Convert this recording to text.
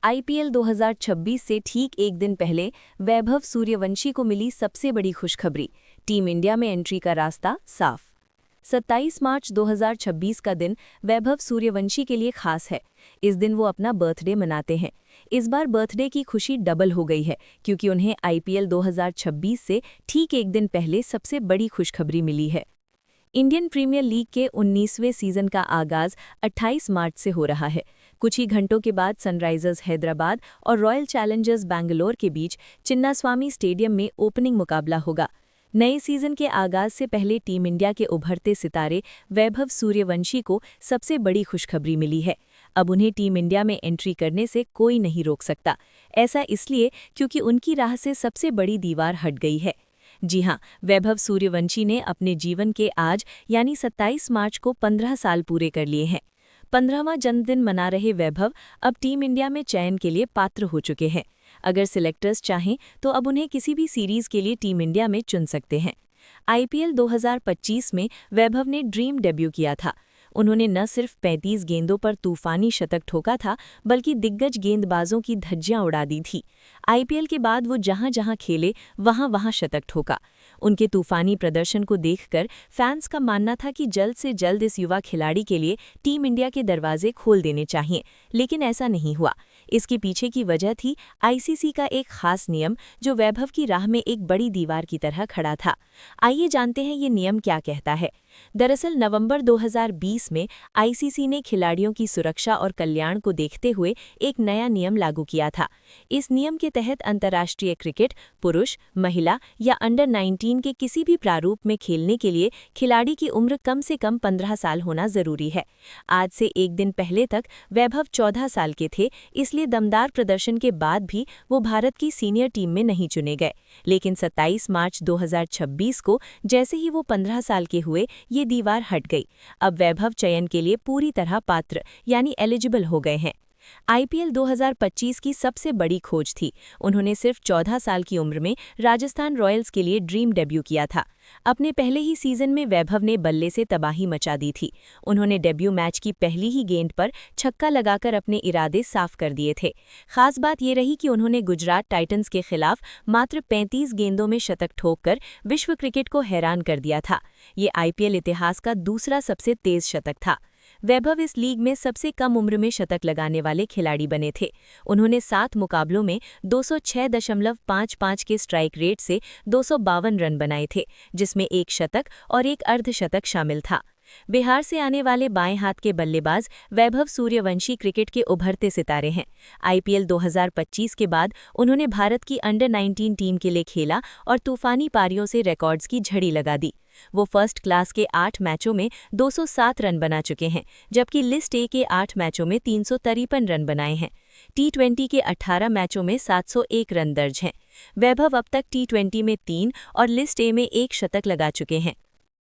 IPL 2026 से ठीक एक दिन पहले वैभव सूर्यवंशी को मिली सबसे बड़ी खुशखबरी। टीम इंडिया में एंट्री का रास्ता साफ। 27 मार्च 2026 का दिन वैभव सूर्यवंशी के लिए खास है। इस दिन वो अपना बर्थडे मनाते हैं। इस बार बर्थडे की खुशी डबल हो गई है क्योंकि उन्हें आईपीएल 2026 से ठीक एक दिन पहले सबसे बड़ी खुशखबरी मिली है। इंडियन प्रीमियर लीग के 19वें सीजन का आगाज 28 मार्च से हो रहा है। कुछ ही घंटों के बाद सनराइजर्स हैदराबाद और रॉयल चैलेंजर्स बैंगलोर के बीच चिन्नास्वामी स्टेडियम में ओपनिंग मुकाबला होगा। नए सीजन के आगाज से पहले टीम इंडिया के उभरते सितारे वैभव सूर्यवंशी को सबसे बड़ी खुशखबरी मिली है। अब उन्हें टीम इंडिया में एंट्री करने से कोई नहीं रोक सकता। ऐसा इसलिए क्योंकि उनकी राह से सबसे बड़ी दीवार हट गई है। जी हां, वैभव सूर्यवंशी ने अपने जीवन के आज यानी 27 मार्च को 15 साल पूरे कर लिए हैं। 15वां जन्मदिन मना रहे वैभव अब टीम इंडिया में चयन के लिए पात्र हो चुके हैं। अगर सिलेक्टर्स चाहें तो अब उन्हें किसी भी सीरीज के लिए टीम इंडिया में चुन सकते हैं। आईपीएल 2025 में वैभव ने ड्रीम डेब्यू किया था। उन्होंने न सिर्फ 35 गेंदों पर तूफानी शतक ठोका था, बल्कि दिग्गज गेंदबाजों की धज्जियां उड़ा दी थी। आईपीएल के बाद वो जहां-जहां खेले वहां-वहां शतक ठोका। उनके तूफानी प्रदर्शन को देखकर फैंस का मानना था कि जल्द से जल्द इस युवा खिलाड़ी के लिए टीम इंडिया के दरवाजे खोल देने चाहिए, लेकिन ऐसा नहीं हुआ। इसके पीछे की वजह थी आईसीसी का एक खास नियम जो वैभव की राह में एक बड़ी दीवार की तरह खड़ा था। आइए जानते हैं ये नियम क्या कहता है। दरअसल नवंबर 2020 में आईसीसी ने खिलाड़ियों की सुरक्षा और कल्याण को देखते हुए एक नया नियम लागू किया था। इस नियम के तहत अंतर्राष्ट्रीय क्रिकेट पुरुष, महिला या अंडर 19 के किसी भी प्रारूप में खेलने के लिए खिलाड़ी की उम्र कम से कम 15 साल होना जरूरी है। आज से एक दिन पहले तक वैभव 14 साल के थे, इसलिए दमदार प्रदर्शन के बाद भी वो भारत की सीनियर टीम में नहीं चुने गए। लेकिन 27 मार्च 2026 को जैसे ही वो 15 साल के हुए, ये दीवार हट गई। अब वैभव चयन के लिए पूरी तरह पात्र यानी एलिजिबल हो गए हैं। आईपीएल 2025 की सबसे बड़ी खोज थी। उन्होंने सिर्फ 14 साल की उम्र में राजस्थान रॉयल्स के लिए ड्रीम डेब्यू किया था। अपने पहले ही सीजन में वैभव ने बल्ले से तबाही मचा दी थी। उन्होंने डेब्यू मैच की पहली ही गेंद पर छक्का लगाकर अपने इरादे साफ कर दिए थे। खास बात ये रही कि उन्होंने गुजरात टाइटंस के खिलाफ मात्र 35 गेंदों में शतक ठोककर विश्व क्रिकेट को हैरान कर दिया था। ये आईपीएल इतिहास का दूसरा सबसे तेज शतक था। वैभव इस लीग में सबसे कम उम्र में शतक लगाने वाले खिलाड़ी बने थे। उन्होंने 7 मुकाबलों में 206.55 के स्ट्राइक रेट से 252 रन बनाए थे, जिसमें एक शतक और एक अर्धशतक शामिल था। बिहार से आने वाले बाएं हाथ के बल्लेबाज वैभव सूर्यवंशी क्रिकेट के उभरते सितारे हैं। आईपीएल 2025 के बाद उन्होंने भारत की अंडर 19 टीम के लिए खेला और तूफानी पारियों से रिकॉर्ड्स की झड़ी लगा दी। वो फर्स्ट क्लास के 8 मैचों में 207 रन बना चुके हैं, जबकि लिस्ट ए के 8 मैचों में 353 रन बनाए हैं। टी20 के 18 मैचों में 701 रन दर्ज हैं। वैभव अब तक टी20 में 3 और लिस्ट ए में 1 शतक लगा चुके हैं।